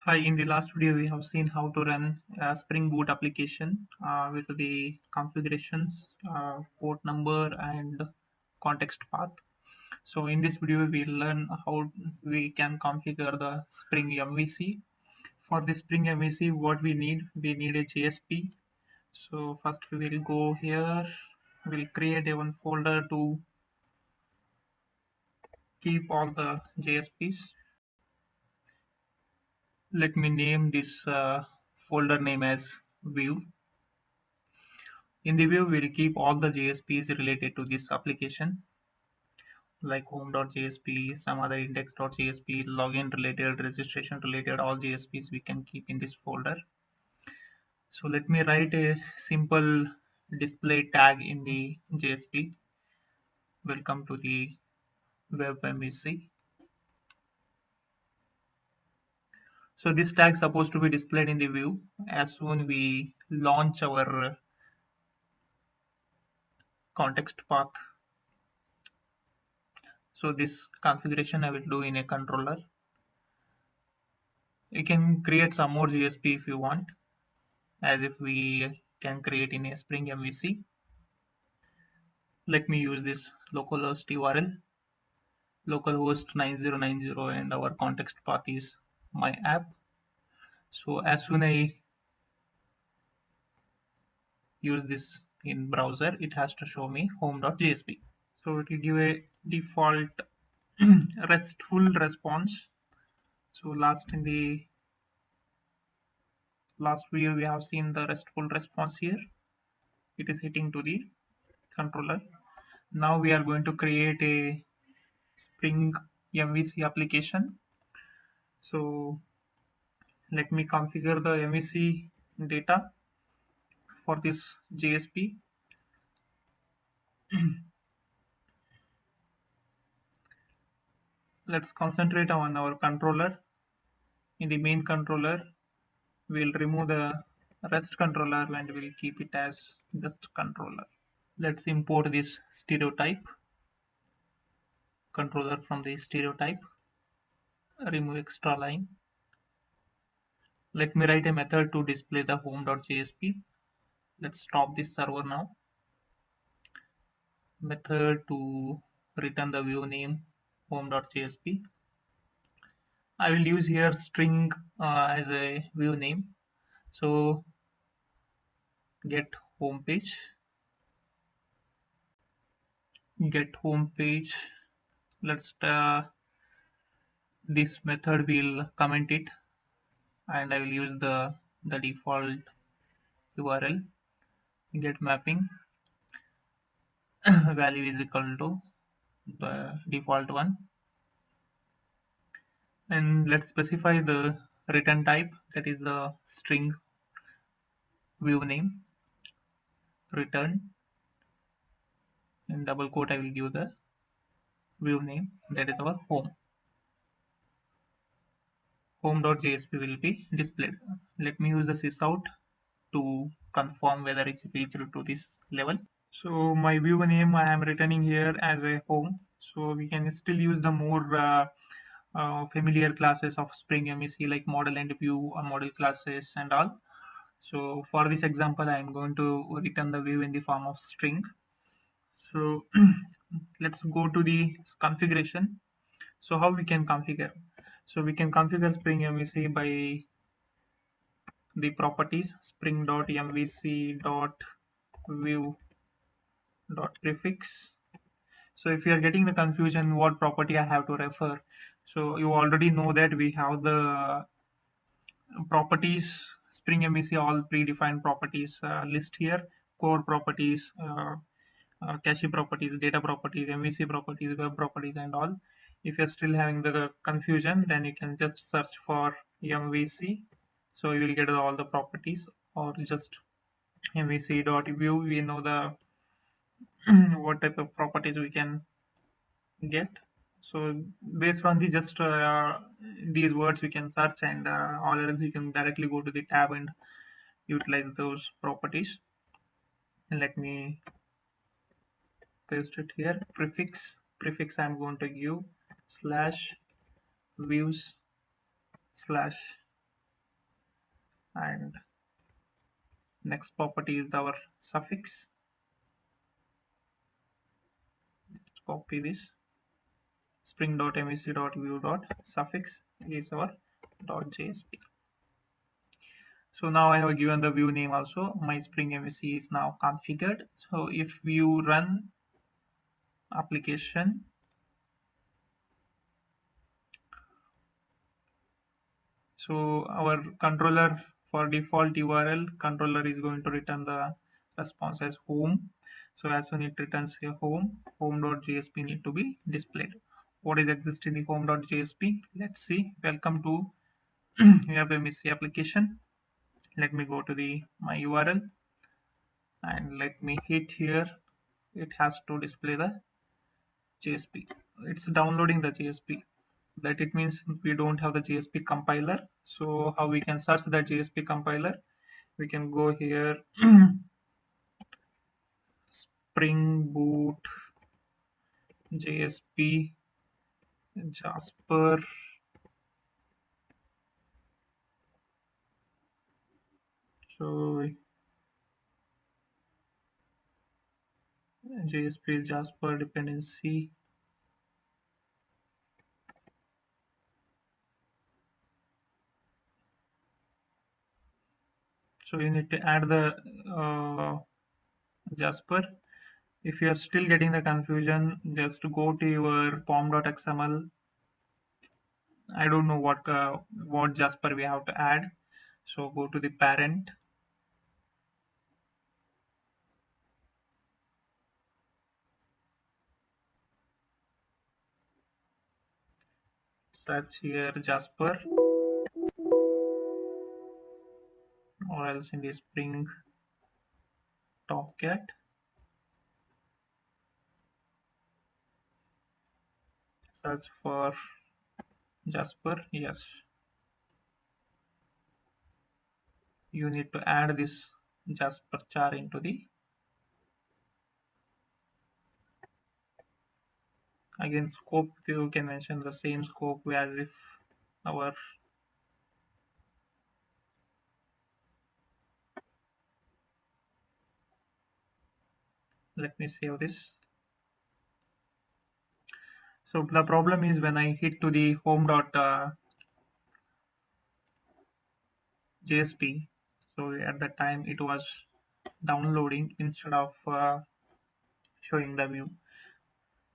Hi, in the last video we have seen how to run a Spring Boot application with the configurations, port number and context path. So in this video we'll learn how we can configure the Spring MVC. For the Spring MVC what we need a JSP. So first we will go here, we'll create a one folder to keep all the JSPs. Let me name this folder name as view. In the view, we'll keep all the JSPs related to this application, like home.jsp, some other index.jsp, login related, registration related, all JSPs we can keep in this folder. So let me write a simple display tag in the JSP. Welcome to the web MVC. So this tag is supposed to be displayed in the view as soon we launch our context path. So this configuration I will do in a controller. You can create some more JSP if you want, as if we can create in a Spring MVC. Let me use this localhost URL, localhost 9090, and our context path is my app. So as soon as I use this in browser, it has to show me home.jsp. So it will give a default RESTful response. So in the last video we have seen the RESTful response here. It is hitting to the controller. Now we are going to create a Spring MVC application. So let me configure the MVC data for this JSP. Let's concentrate on our controller. In the main controller, we'll remove the REST controller and we'll keep it as just controller. Let's import this stereotype controller from the stereotype. Remove extra line. Let me write a method to display the home.jsp. Let's stop this server now. Method to return the view name home.jsp. I will use here string as a view name. So get home page. Let's this method will comment it, and I will use the default URL. Get mapping value is equal to the default one, and let's specify the return type, that is the string view name. Return, in double quote I will give the view name, that is our home.jsp will be displayed. Let me use the sysout to confirm whether it's reached to this level. So my view name I am returning here as a home. So we can still use the more familiar classes of Spring MVC, like model and view or model classes and all. So for this example, I am going to return the view in the form of string. So let's go to the configuration. So how we can configure? So we can configure Spring MVC by the properties spring.mvc.view.prefix. So if you are getting the confusion what property I have to refer, so you already know that we have the properties Spring MVC all predefined properties list here: core properties, cache properties, data properties, MVC properties, web properties, and all. If you're still having the confusion, then you can just search for MVC, so you will get all the properties, or just mvc.view. We know the what type of properties we can get. So based on the just these words we can search, and all else you can directly go to the tab and utilize those properties. And let me paste it here. Prefix I'm going to give slash views slash and next property is our suffix. Just copy this. Spring.mvc.view.suffix is our .jsp. So now I have given the view name also. My Spring MVC is now configured. So if you run application, so our controller, for default URL, controller is going to return the response as home. So as soon it returns a home.jsp need to be displayed. What is exist in the home.jsp? Let's see. Welcome to MVC application. Let me go to the my URL and let me hit here. It has to display the JSP. It's downloading the JSP. That it means we don't have the JSP compiler. So how we can search the JSP compiler? We can go here Spring Boot JSP Jasper. So JSP Jasper dependency. So you need to add the Jasper. If you are still getting the confusion, just go to your pom.xml. I don't know what Jasper we have to add. So go to the parent. Search here Jasper, or else in the Spring Tomcat. Search for Jasper. Yes, you need to add this Jasper char into the, again, scope. You can mention the same scope as if our, let me save this. So the problem is when I hit to the home.jsp, so at that time it was downloading instead of showing the view.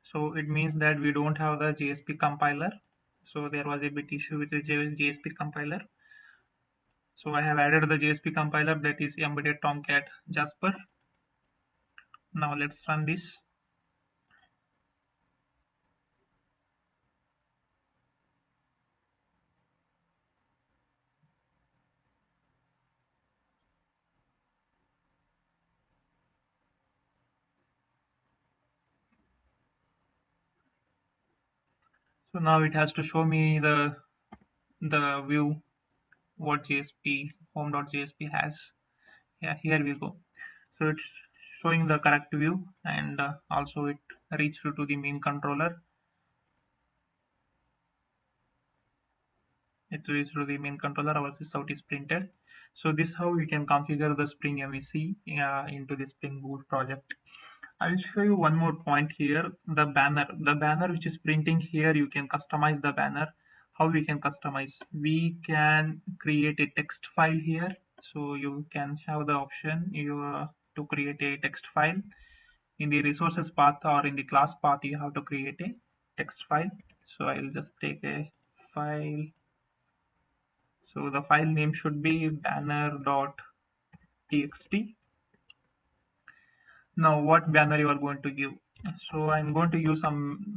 So it means that we don't have the JSP compiler. So there was a bit issue with the JSP compiler. So I have added the JSP compiler, that is embedded Tomcat Jasper. Now let's run this. So now it has to show me the view what JSP home.jsp has. Yeah, here we go. So it's showing the correct view, and also it reached to the main controller. It reached to the main controller. Our sysout is printed. So this is how we can configure the Spring MVC into the Spring Boot project. I will show you one more point here. The banner which is printing here, you can customize the banner. How we can customize? We can create a text file here. So you can have the option to create a text file. In the resources path or in the class path, you have to create a text file. So I will just take a file. So the file name should be banner.txt. Now what banner you are going to give? So I'm going to use some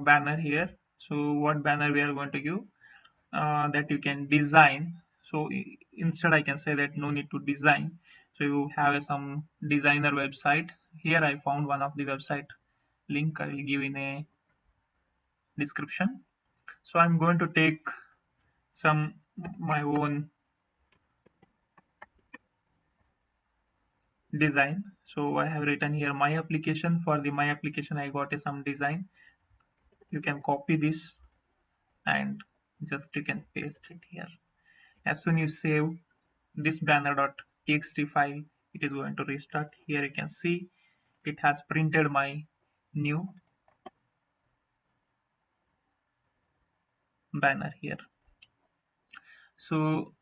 banner here. So what banner we are going to give? That you can design. So instead I can say that no need to design. So you have some designer website. Here I found one of the website link. I will give in a description. So I'm going to take some my own design. So I have written here my application. For the my application I got some design. You can copy this and just you can paste it here. As soon you save, this banner.txt file, it is going to restart. Here you can see it has printed my new banner here. So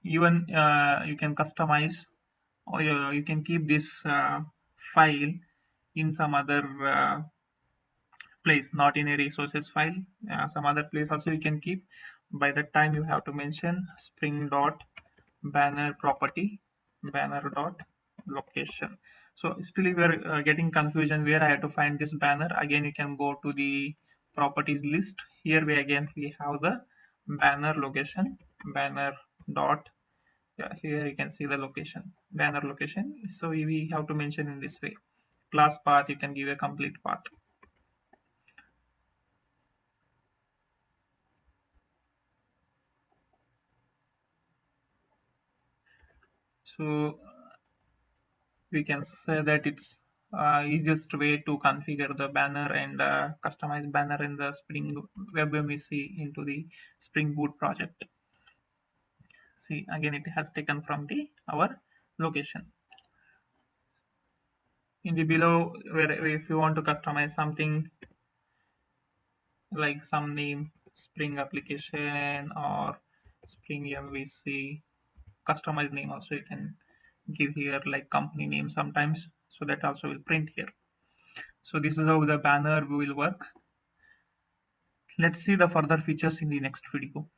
even you can customize, or you can keep this file in some other place, not in a resources file. Some other place also you can keep. By that time you have to mention spring dot banner property, banner dot location. So still if you are getting confusion where I have to find this banner, again you can go to the properties list. Here we have the banner location, banner dot, yeah, here you can see the location, banner location. So we have to mention in this way. Class path, you can give a complete path. So we can say that it's easiest way to configure the banner and customize banner in the Spring Web MVC into the Spring Boot project. See, again it has taken from the our location. In the below, where if you want to customize something like some name, Spring application or Spring MVC, customize name also you can give here, like company name sometimes, so that also will print here. So this is how the banner will work. Let's see the further features in the next video.